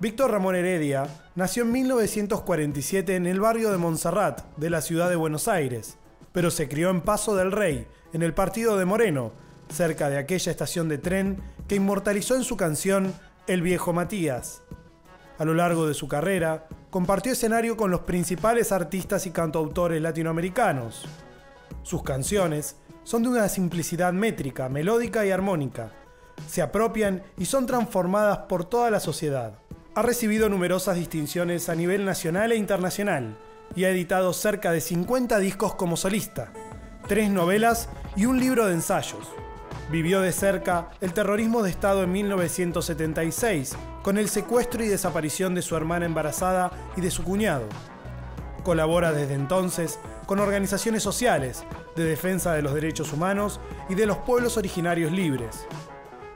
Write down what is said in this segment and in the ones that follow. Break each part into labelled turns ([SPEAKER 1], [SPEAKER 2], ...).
[SPEAKER 1] Víctor Ramón Heredia nació en 1947 en el barrio de Montserrat, de la ciudad de Buenos Aires, pero se crió en Paso del Rey, en el partido de Moreno, cerca de aquella estación de tren que inmortalizó en su canción El Viejo Matías. A lo largo de su carrera, compartió escenario con los principales artistas y cantautores latinoamericanos. Sus canciones son de una simplicidad métrica, melódica y armónica. Se apropian y son transformadas por toda la sociedad. Ha recibido numerosas distinciones a nivel nacional e internacional y ha editado cerca de 50 discos como solista, 3 novelas y un libro de ensayos. Vivió de cerca el terrorismo de Estado en 1976, con el secuestro y desaparición de su hermana embarazada y de su cuñado. Colabora desde entonces con organizaciones sociales de defensa de los derechos humanos y de los pueblos originarios libres.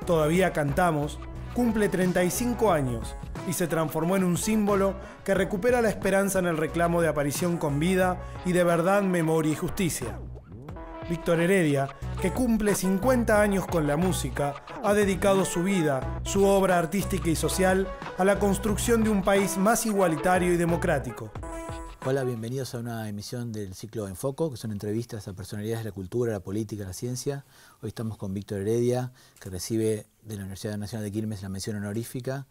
[SPEAKER 1] Todavía cantamos cumple 35 años y se transformó en un símbolo que recupera la esperanza en el reclamo de aparición con vida y de verdad, memoria y justicia. Víctor Heredia, que cumple 50 años con la música, ha dedicado su vida, su obra artística y social a la construcción de un país más igualitario y democrático.
[SPEAKER 2] Hola, bienvenidos a una emisión del ciclo Enfoco, que son entrevistas a personalidades de la cultura, la política, la ciencia. Hoy estamos con Víctor Heredia, que recibe de la Universidad Nacional de Quilmes la mención honorífica.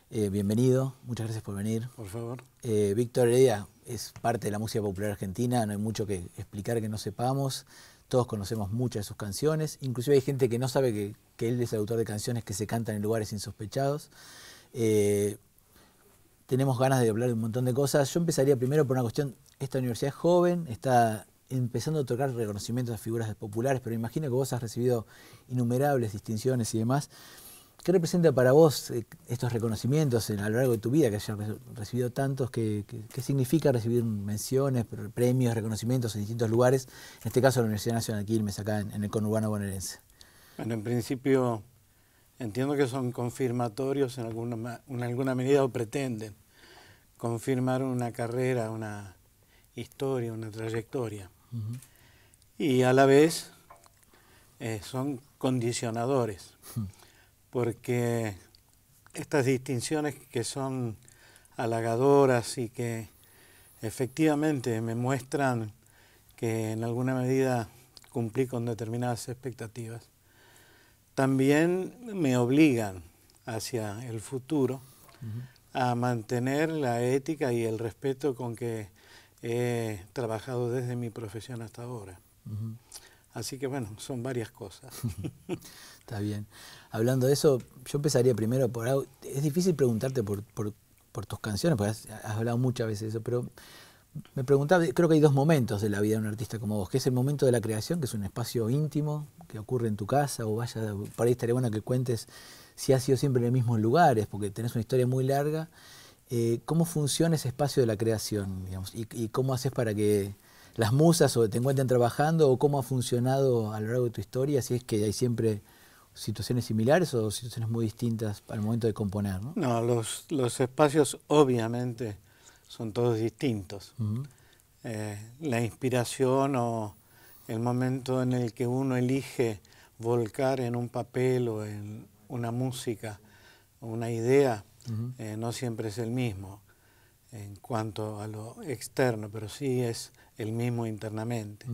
[SPEAKER 2] Bienvenido, muchas gracias por venir.
[SPEAKER 3] Por favor.
[SPEAKER 2] Víctor Heredia es parte de la música popular argentina, no hay mucho que explicar que no sepamos. Todos conocemos muchas de sus canciones, inclusive hay gente que no sabe que él es el autor de canciones que se cantan en lugares insospechados. Tenemos ganas de hablar de un montón de cosas. Yo empezaría primero por una cuestión, esta universidad es joven, está empezando a otorgar reconocimientos a figuras populares, pero imagino que vos has recibido innumerables distinciones y demás. ¿Qué representa para vos estos reconocimientos a lo largo de tu vida, que hayas recibido tantos? ¿Qué significa recibir menciones, premios, reconocimientos en distintos lugares? En este caso la Universidad Nacional de Quilmes, acá en el conurbano bonaerense.
[SPEAKER 3] Bueno, en principio entiendo que son confirmatorios en alguna medida, o pretenden confirmar una carrera, una historia, una trayectoria. Y a la vez son condicionadores. Porque estas distinciones que son halagadoras y que efectivamente me muestran que en alguna medida cumplí con determinadas expectativas, también me obligan hacia el futuro a mantener la ética y el respeto con que he trabajado desde mi profesión hasta ahora. Así que bueno, son varias cosas.
[SPEAKER 2] Está bien. Hablando de eso, yo empezaría primero por algo. Es difícil preguntarte por tus canciones, porque has hablado muchas veces de eso, pero me preguntaba, creo que hay dos momentos de la vida de un artista como vos, que es el momento de la creación, que es un espacio íntimo, que ocurre en tu casa, o vaya, por ahí estaría bueno que cuentes si has sido siempre en los mismos lugares, porque tenés una historia muy larga. ¿Cómo funciona ese espacio de la creación, digamos? ¿Y cómo haces para que las musas o te encuentren trabajando, o cómo ha funcionado a lo largo de tu historia, si es que hay siempre situaciones similares o situaciones muy distintas al momento de componer, ¿no?
[SPEAKER 3] No, los espacios obviamente son todos distintos. La inspiración o el momento en el que uno elige volcar en un papel o en una música o una idea, no siempre es el mismo en cuanto a lo externo, pero sí es el mismo internamente.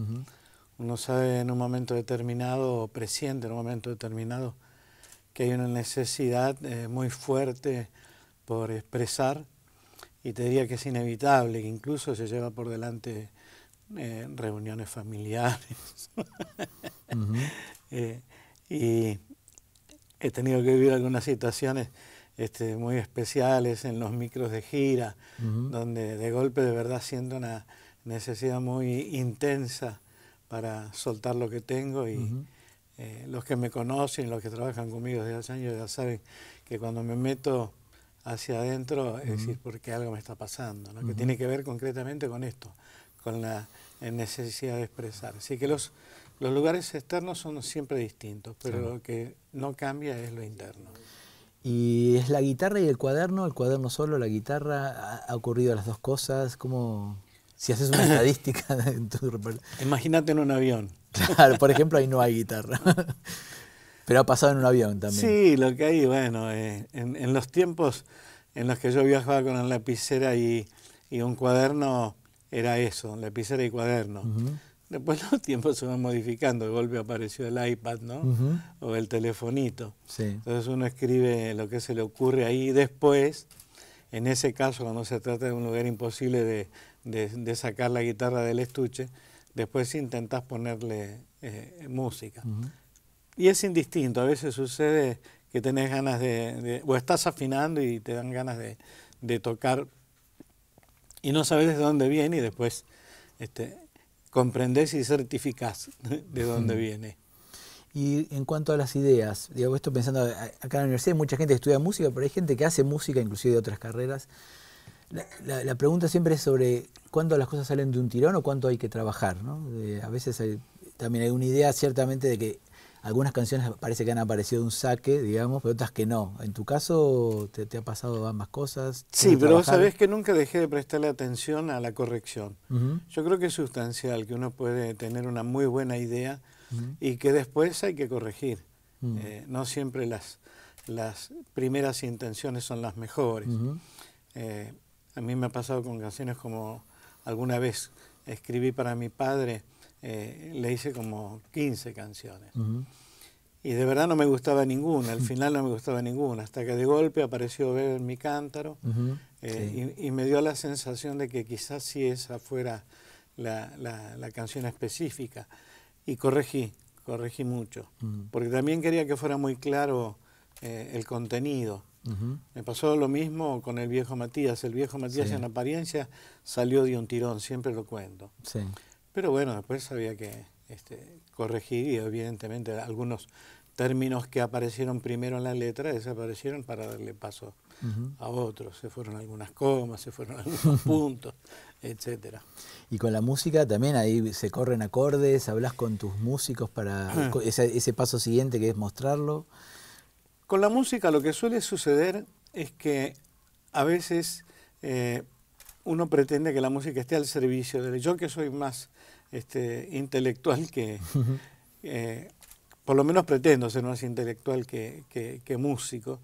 [SPEAKER 3] Uno sabe en un momento determinado, o presiente en un momento determinado, que hay una necesidad muy fuerte por expresar, y te diría que es inevitable, que incluso se lleva por delante reuniones familiares. Y he tenido que vivir algunas situaciones muy especiales en los micros de gira, donde de golpe de verdad siento una necesidad muy intensa para soltar lo que tengo, y los que me conocen, los que trabajan conmigo desde hace años ya saben que cuando me meto hacia adentro es decir, porque algo me está pasando, ¿no? Que tiene que ver concretamente con esto, con la necesidad de expresar. Así que los lugares externos son siempre distintos, pero lo que no cambia es lo interno.
[SPEAKER 2] ¿Y es la guitarra y el cuaderno solo, la guitarra? ¿Ha ocurrido las dos cosas? ¿Cómo...? Si haces una estadística en tu repertorio.
[SPEAKER 3] Imagínate en un avión.
[SPEAKER 2] Claro, por ejemplo, ahí no hay guitarra. Pero ha pasado en un avión también.
[SPEAKER 3] Sí, lo que hay, bueno, en los tiempos en los que yo viajaba con una lapicera y un cuaderno, era eso, lapicera y cuaderno. Después los tiempos se van modificando, de golpe apareció el iPad, ¿no? O el telefonito.
[SPEAKER 2] Sí.
[SPEAKER 3] Entonces uno escribe lo que se le ocurre ahí y después, en ese caso, cuando se trata de un lugar imposible de sacar la guitarra del estuche, después intentás ponerle música. Y es indistinto, a veces sucede que tenés ganas o estás afinando y te dan ganas de tocar y no sabes de dónde viene y después comprendés y certificás de dónde viene.
[SPEAKER 2] Y en cuanto a las ideas, digo, esto pensando, acá en la universidad hay mucha gente que estudia música, pero hay gente que hace música, inclusive de otras carreras. La pregunta siempre es sobre cuándo las cosas salen de un tirón o cuánto hay que trabajar, ¿no? A veces también hay una idea ciertamente de que algunas canciones parece que han aparecido de un saque, digamos, pero otras que no. ¿En tu caso te ha pasado ambas cosas?
[SPEAKER 3] Sí, pero vos sabés que nunca dejé de prestarle atención a la corrección. Yo creo que es sustancial, que uno puede tener una muy buena idea y que después hay que corregir. No siempre las primeras intenciones son las mejores. A mí me ha pasado con canciones como alguna vez escribí para mi padre, le hice como 15 canciones. Y de verdad no me gustaba ninguna, al final no me gustaba ninguna, hasta que de golpe apareció Bebe en mi cántaro y me dio la sensación de que quizás sí esa fuera la canción específica. Y corregí mucho, porque también quería que fuera muy claro el contenido. Me pasó lo mismo con el Viejo Matías. El Viejo Matías en apariencia salió de un tirón, siempre lo cuento. Sí. Pero bueno, después había que corregir y evidentemente algunos términos que aparecieron primero en la letra desaparecieron para darle paso a otros. Se fueron algunas comas, se fueron algunos puntos, etcétera.
[SPEAKER 2] Y con la música también ahí se corren acordes, hablas con tus músicos para ese paso siguiente que es mostrarlo.
[SPEAKER 3] Con la música lo que suele suceder es que a veces uno pretende que la música esté al servicio de él. Yo que soy más intelectual que, por lo menos pretendo ser más intelectual que músico,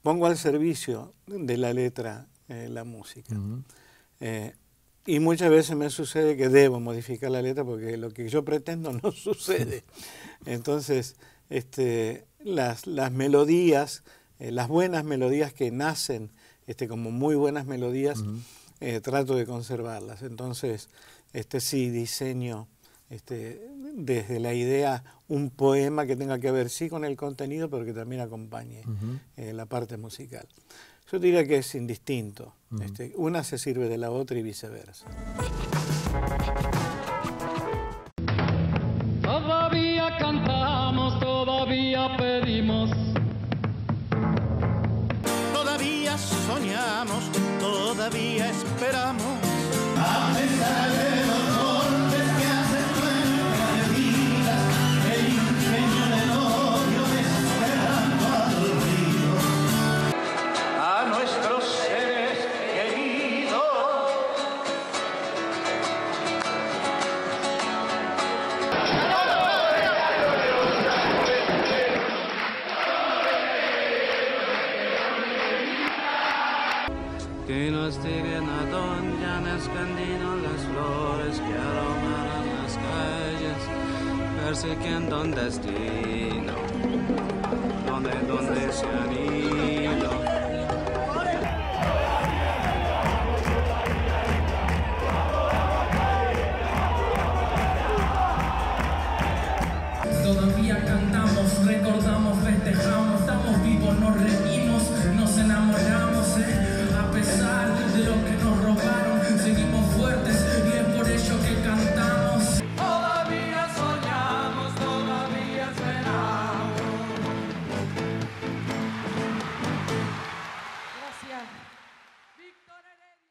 [SPEAKER 3] pongo al servicio de la letra la música. Y muchas veces me sucede que debo modificar la letra porque lo que yo pretendo no sucede. Entonces, las melodías, las buenas melodías que nacen como muy buenas melodías, trato de conservarlas. Entonces, sí diseño desde la idea un poema que tenga que ver sí con el contenido, pero que también acompañe la parte musical. Yo diría que es indistinto. Una se sirve de la otra y viceversa.
[SPEAKER 4] Todavía cantamos, todavía pedimos.
[SPEAKER 5] Todavía soñamos, todavía esperamos. A pesar de los golpes que hacen nuestra vida, el ingenio del odio desesperando al río. A nuestros seres queridos.
[SPEAKER 4] Que nos digan a dónde han escondido las flores que aroman las calles, persiguiendo un destino, donde se han ido.
[SPEAKER 6] Todavía cantamos, recordamos, festejamos, estamos vivos, nos reímos, nos enamoramos, a pesar de lo que nos robaron, seguimos fuertes y es por ello que cantamos. Todavía soñamos, todavía esperamos. Gracias. Víctor Heredia.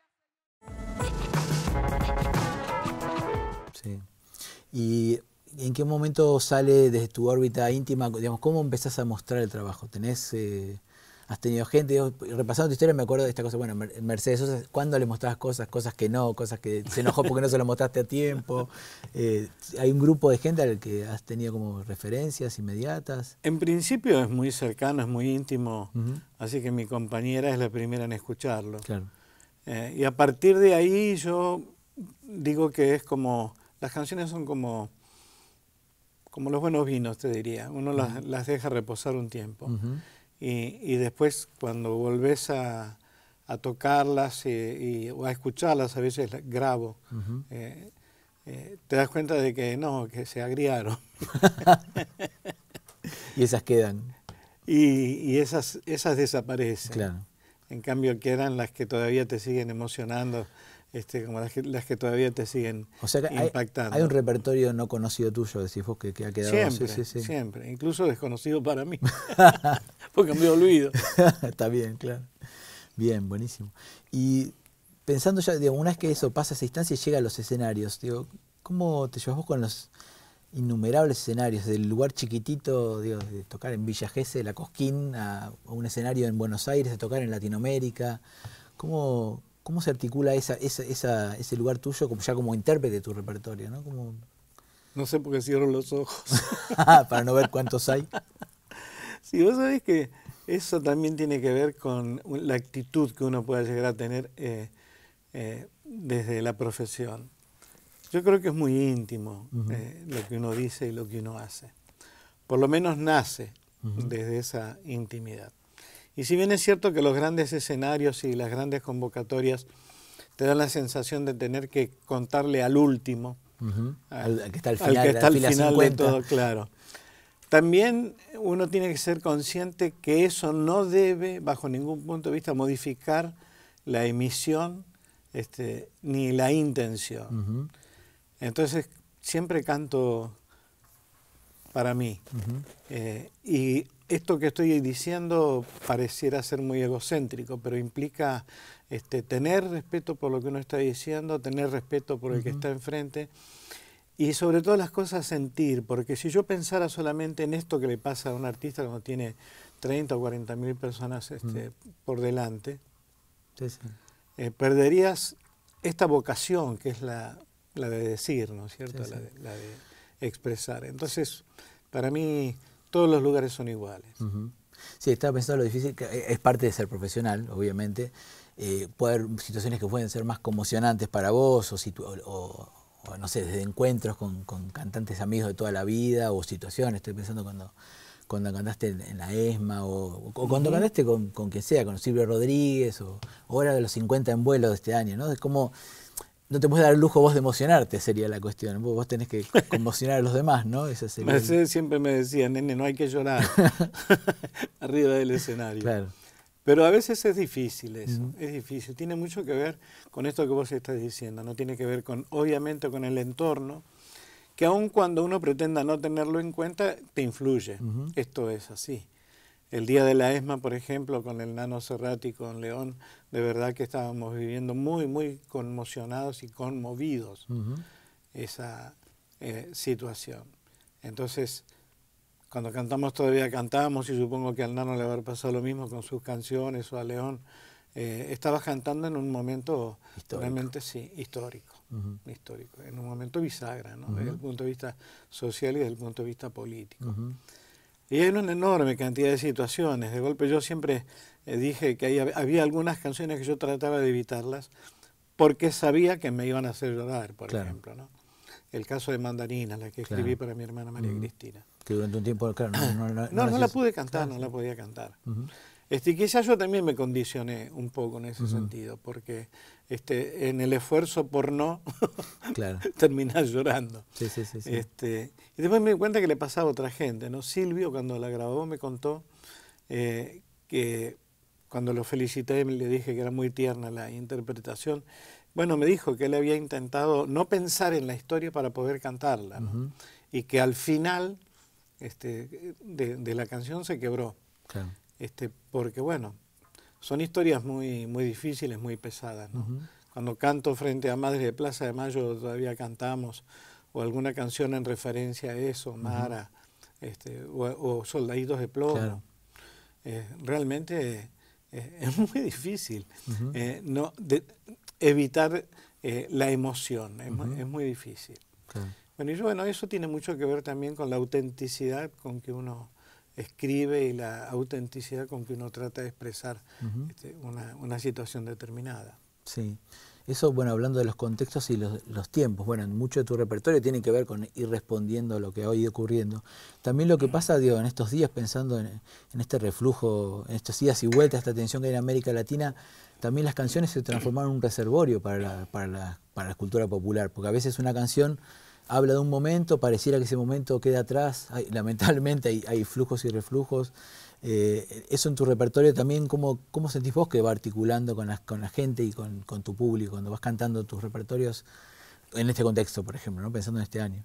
[SPEAKER 2] Sí. Y ¿en qué momento sale desde tu órbita íntima? Digamos, ¿cómo empezás a mostrar el trabajo? ¿Tenés has tenido gente. Digo, repasando tu historia me acuerdo de esta cosa, bueno, Mercedes Sosa, ¿cuándo le mostrabas cosas que no, cosas que se enojó porque no se lo mostraste a tiempo? ¿Hay un grupo de gente al que has tenido como referencias inmediatas?
[SPEAKER 3] En principio es muy cercano, es muy íntimo, así que mi compañera es la primera en escucharlo.
[SPEAKER 2] Claro.
[SPEAKER 3] Y a partir de ahí yo digo que es como, las canciones son como los buenos vinos, te diría. Uno las deja reposar un tiempo. Y después cuando volvés a tocarlas o a escucharlas, a veces las grabo, te das cuenta de que no, que se agriaron.
[SPEAKER 2] Y esas quedan.
[SPEAKER 3] Y esas desaparecen.
[SPEAKER 2] Claro.
[SPEAKER 3] En cambio quedan las que todavía te siguen emocionando, como las que todavía te siguen impactando.
[SPEAKER 2] Hay un repertorio no conocido tuyo, decís vos, que ha quedado.
[SPEAKER 3] Siempre, siempre, incluso desconocido para mí, porque me olvido.
[SPEAKER 2] Está bien, claro. Bien, buenísimo. Y pensando ya, digo, una vez que eso pasa a esa instancia y llega a los escenarios, digo, ¿cómo te llevas vos con los innumerables escenarios, del lugar chiquitito, digo, de tocar en Villa Gesell, La Cosquín, a un escenario en Buenos Aires, de tocar en Latinoamérica? ¿Cómo se articula ese lugar tuyo ya como intérprete de tu repertorio, ¿no?
[SPEAKER 3] No sé por qué cierro los ojos.
[SPEAKER 2] Para no ver cuántos hay.
[SPEAKER 3] Sí, vos sabés que eso también tiene que ver con la actitud que uno pueda llegar a tener desde la profesión. Yo creo que es muy íntimo lo que uno dice y lo que uno hace. Por lo menos nace desde esa intimidad. Y si bien es cierto que los grandes escenarios y las grandes convocatorias te dan la sensación de tener que contarle al último,
[SPEAKER 2] al que está al
[SPEAKER 3] final de todo, claro. También uno tiene que ser consciente que eso no debe, bajo ningún punto de vista, modificar la emisión ni la intención. Entonces, siempre canto para mí. Y esto que estoy diciendo pareciera ser muy egocéntrico, pero implica tener respeto por lo que uno está diciendo, tener respeto por el que está enfrente y sobre todas las cosas sentir, porque si yo pensara solamente en esto que le pasa a un artista cuando tiene 30 o 40 mil personas por delante, perderías esta vocación que es la de decir, ¿no es cierto? Sí, sí. La de expresar. Entonces, para mí, todos los lugares son iguales.
[SPEAKER 2] Sí, estaba pensando lo difícil, que es parte de ser profesional, obviamente. Puede haber situaciones que pueden ser más conmocionantes para vos, o no sé, desde encuentros con cantantes amigos de toda la vida, o situaciones. Estoy pensando cuando cantaste en la ESMA, o cuando cantaste con quien sea, con Silvio Rodríguez, o ahora de los 50 en vuelo de este año, ¿no? Es como, no te puedes dar el lujo vos de emocionarte, sería la cuestión. Vos tenés que conmocionar a los demás, ¿no?
[SPEAKER 3] Mercedes siempre me decía, nene, no hay que llorar arriba del escenario.
[SPEAKER 2] Claro.
[SPEAKER 3] Pero a veces es difícil eso, es difícil. Tiene mucho que ver con esto que vos estás diciendo, no tiene que ver con, obviamente, con el entorno, que aun cuando uno pretenda no tenerlo en cuenta, te influye. Esto es así. El día de la ESMA, por ejemplo, con el Nano Cerrati, con León, de verdad que estábamos viviendo muy, muy conmocionados y conmovidos esa situación. Entonces, cuando cantamos todavía cantábamos, y supongo que al Nano le va a haber pasado lo mismo con sus canciones, o a León, estabas cantando en un momento realmente histórico, histórico, en un momento bisagra, ¿no? Desde el punto de vista social y desde el punto de vista político. Y hay una enorme cantidad de situaciones. De golpe yo siempre dije que había algunas canciones que yo trataba de evitarlas porque sabía que me iban a hacer llorar, por ejemplo, ¿no? El caso de Mandarina, la que escribí para mi hermana María Cristina.
[SPEAKER 2] Que durante un tiempo, claro,
[SPEAKER 3] no la pude cantar, no la podía cantar. Quizás yo también me condicioné un poco en ese sentido, porque en el esfuerzo por no terminar llorando.
[SPEAKER 2] Sí.
[SPEAKER 3] Y después me di cuenta que le pasaba a otra gente, ¿no? Silvio, cuando la grabó, me contó que cuando lo felicité le dije que era muy tierna la interpretación. Bueno, me dijo que él había intentado no pensar en la historia para poder cantarla, ¿no? Y que al final de la canción se quebró.
[SPEAKER 2] Claro.
[SPEAKER 3] Porque, bueno, son historias muy, muy difíciles, muy pesadas, ¿no? Cuando canto frente a Madre de Plaza de Mayo todavía cantamos, o alguna canción en referencia a eso, Mara, o Soldaditos de Plomo. Claro. realmente es muy difícil evitar la emoción, es muy difícil.
[SPEAKER 2] Claro.
[SPEAKER 3] Bueno, eso tiene mucho que ver también con la autenticidad con que uno escribe y la autenticidad con que uno trata de expresar una situación determinada.
[SPEAKER 2] Sí. Eso, bueno, hablando de los contextos y los tiempos, bueno, mucho de tu repertorio tiene que ver con ir respondiendo a lo que ha ido ocurriendo. También lo que pasa, digo, en estos días, pensando en este reflujo, en estos idas y vueltas, esta tensión que hay en América Latina, también las canciones se transformaron en un reservorio para la cultura popular, porque a veces una canción habla de un momento, pareciera que ese momento queda atrás, lamentablemente hay flujos y reflujos. Eso en tu repertorio también, ¿cómo sentís vos que va articulando con la gente y con tu público cuando vas cantando tus repertorios en este contexto, por ejemplo, ¿no? Pensando en este año?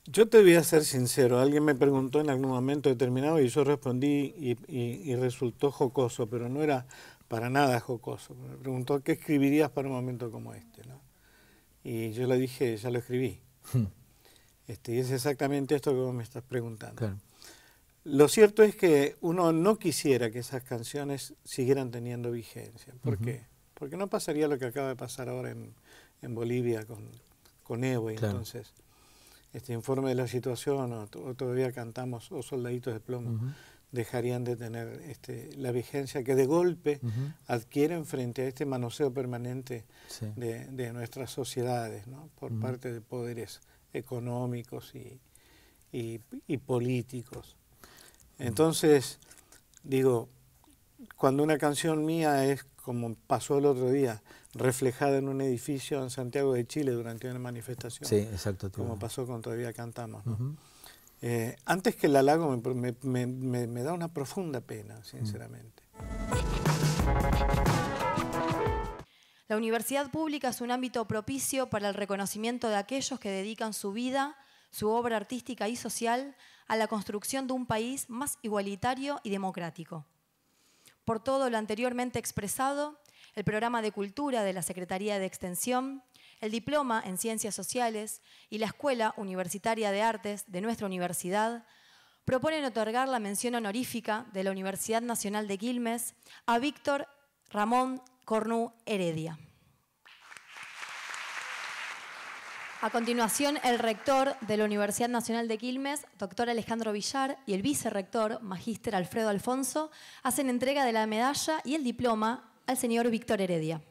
[SPEAKER 3] Yo te voy a ser sincero, alguien me preguntó en algún momento determinado y yo respondí y resultó jocoso, pero no era para nada jocoso. Me preguntó qué escribirías para un momento como este, ¿no? Y yo le dije, ya lo escribí. Y es exactamente esto que vos me estás preguntando.
[SPEAKER 2] Claro.
[SPEAKER 3] Lo cierto es que uno no quisiera que esas canciones siguieran teniendo vigencia. ¿Por qué? Porque no pasaría lo que acaba de pasar ahora en Bolivia con Evo. Y
[SPEAKER 2] claro.
[SPEAKER 3] Entonces, este informe de la situación, o todavía cantamos, o Soldaditos de Plomo, dejarían de tener la vigencia que de golpe adquieren frente a este manoseo permanente de nuestras sociedades, ¿no? Por parte de poderes económicos y políticos. Entonces, digo, cuando una canción mía es, como pasó el otro día, reflejada en un edificio en Santiago de Chile durante una manifestación,
[SPEAKER 2] sí, exacto,
[SPEAKER 3] como pasó con Todavía Cantamos, ¿no? Antes que el halago me da una profunda pena, sinceramente.
[SPEAKER 7] La universidad pública es un ámbito propicio para el reconocimiento de aquellos que dedican su vida, su obra artística y social a la construcción de un país más igualitario y democrático. Por todo lo anteriormente expresado, el programa de cultura de la Secretaría de Extensión, el diploma en Ciencias Sociales y la Escuela Universitaria de Artes de nuestra universidad proponen otorgar la mención honorífica de la Universidad Nacional de Quilmes a Víctor Ramón Cornu Heredia. A continuación, el rector de la Universidad Nacional de Quilmes, doctor Alejandro Villar, y el vicerrector, magíster Alfredo Alfonso, hacen entrega de la medalla y el diploma al señor Víctor Heredia.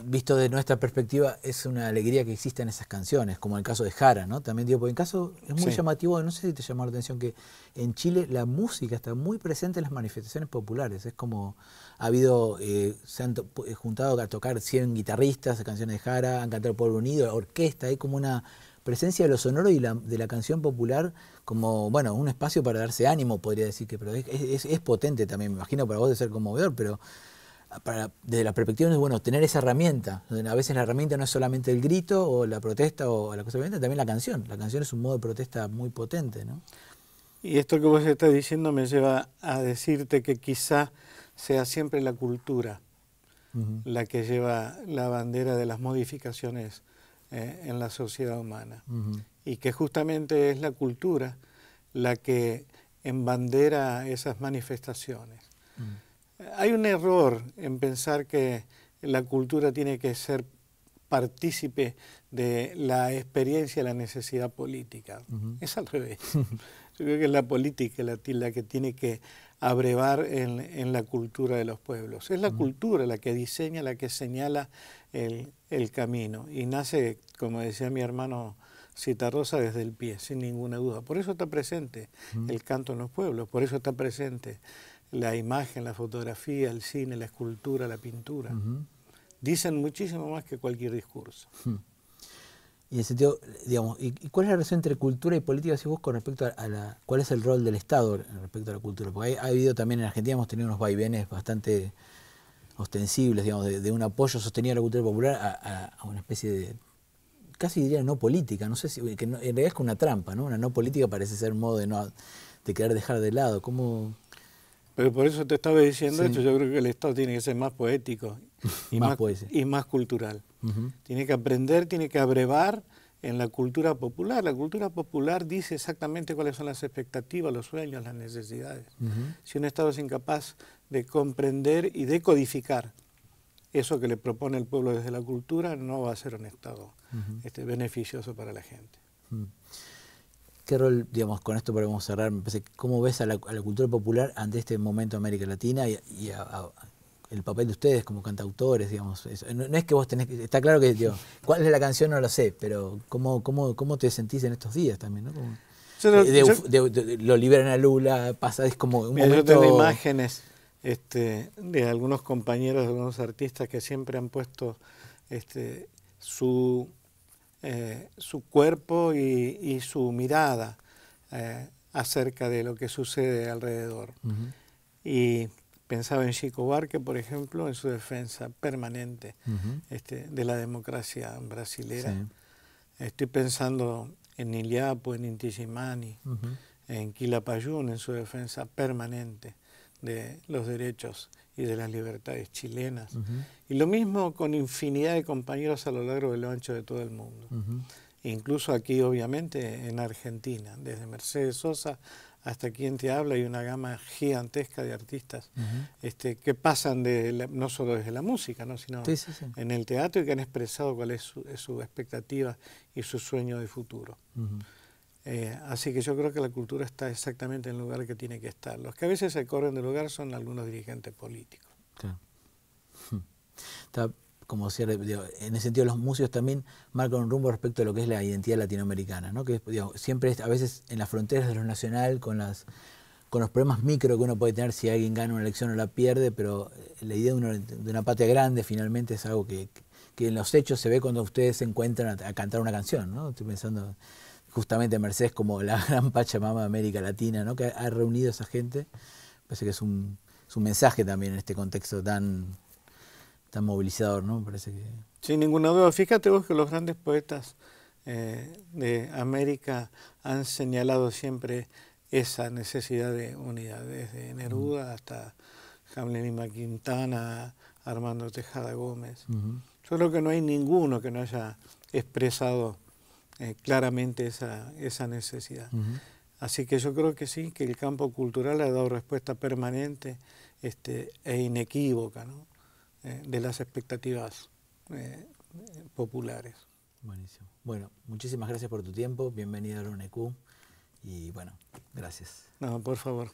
[SPEAKER 2] Visto de nuestra perspectiva, es una alegría que existan esas canciones, como en el caso de Jara, ¿no? También digo, porque en caso es muy llamativo, no sé si te llamó la atención que en Chile la música está muy presente en las manifestaciones populares. Es como ha habido, se han juntado a tocar 100 guitarristas, canciones de Jara, han cantado el Pueblo Unido, orquesta, hay como una presencia de lo sonoro y de la canción popular como, bueno, un espacio para darse ánimo, podría decir, pero es potente también, me imagino para vos de ser conmovedor, pero desde la perspectiva es bueno tener esa herramienta, donde a veces la herramienta no es solamente el grito o la protesta o la cosa violenta, también la canción. La canción es un modo de protesta muy potente, ¿no?
[SPEAKER 3] Y esto que vos estás diciendo me lleva a decirte que quizá sea siempre la cultura la que lleva la bandera de las modificaciones en la sociedad humana. Y que justamente es la cultura la que embandera esas manifestaciones. Hay un error en pensar que la cultura tiene que ser partícipe de la experiencia y la necesidad política. Es al revés. Yo creo que es la política la que tiene que abrevar en la cultura de los pueblos. Es la cultura la que diseña, la que señala el camino. Y nace, como decía mi hermano Citarrosa, desde el pie, sin ninguna duda. Por eso está presente el canto en los pueblos, por eso está presente la imagen, la fotografía, el cine, la escultura, la pintura. Dicen muchísimo más que cualquier discurso.
[SPEAKER 2] Y en el sentido, digamos, ¿y cuál es la relación entre cultura y política, si vos, con respecto a cuál es el rol del Estado respecto a la cultura? Porque ha habido también en Argentina, hemos tenido unos vaivenes bastante ostensibles, digamos, de un apoyo sostenido a la cultura popular a una especie de, casi diría no política, no sé si, que no, en realidad es como una trampa, ¿no? Una no política parece ser un modo de querer dejar de lado. ¿Cómo?
[SPEAKER 3] Pero por eso te estaba diciendo
[SPEAKER 2] Sí.
[SPEAKER 3] esto, yo creo que el Estado tiene que ser más poético y más cultural. Tiene que aprender, tiene que abrevar en la cultura popular. La cultura popular dice exactamente cuáles son las expectativas, los sueños, las necesidades. Si un Estado es incapaz de comprender y de codificar eso que le propone el pueblo desde la cultura, no va a ser un Estado beneficioso para la gente.
[SPEAKER 2] ¿Qué rol, digamos, con esto podemos cerrar? Me parece, ¿cómo ves a la cultura popular ante este momento de América Latina y el papel de ustedes como cantautores, digamos? No es que vos tenés que, está claro que, digo, cuál es la canción no lo sé, pero ¿cómo te sentís en estos días también, ¿no? Lo liberan a Lula, pasa, es como un momento...
[SPEAKER 3] Yo tengo imágenes de algunos compañeros, de algunos artistas que siempre han puesto su cuerpo y su mirada acerca de lo que sucede alrededor. Y pensaba en Chico Buarque, por ejemplo, en su defensa permanente de la democracia brasilera. Sí. Estoy pensando en Iliapo, en Inti Illimani, en Quilapayún, en su defensa permanente de los derechos y de las libertades chilenas. Y lo mismo con infinidad de compañeros a lo largo de lo ancho de todo el mundo. Incluso aquí, obviamente, en Argentina, desde Mercedes Sosa hasta quien te habla, hay una gama gigantesca de artistas que pasan no solo desde la música, ¿no? Sino en el teatro y que han expresado cuál es su expectativa y su sueño de futuro. Así que yo creo que la cultura está exactamente en el lugar que tiene que estar. Los que a veces se corren del lugar son algunos dirigentes políticos.
[SPEAKER 2] Claro. Está, como decía, en ese sentido los músicos también marcan un rumbo respecto a lo que es la identidad latinoamericana, ¿no? Que siempre a veces en las fronteras de lo nacional, con los problemas micro que uno puede tener si alguien gana una elección o la pierde, pero la idea de una patria grande finalmente es algo que en los hechos se ve cuando ustedes se encuentran a cantar una canción, ¿no? Estoy pensando justamente en Mercedes como la gran Pachamama de América Latina, ¿no? Que ha reunido a esa gente. Parece que es un mensaje también en este contexto tan movilizador, ¿no? Me parece que...
[SPEAKER 3] Sin ninguna duda. Fíjate vos que los grandes poetas de América han señalado siempre esa necesidad de unidad, desde Neruda hasta Jamlin Quintana, Armando Tejada Gómez. Yo creo que no hay ninguno que no haya expresado claramente esa necesidad. Así que yo creo que sí, que el campo cultural ha dado respuesta permanente e inequívoca, ¿no? De las expectativas populares.
[SPEAKER 2] Buenísimo. Bueno, muchísimas gracias por tu tiempo, bienvenido a la UNEQ y bueno, gracias.
[SPEAKER 3] No, por favor.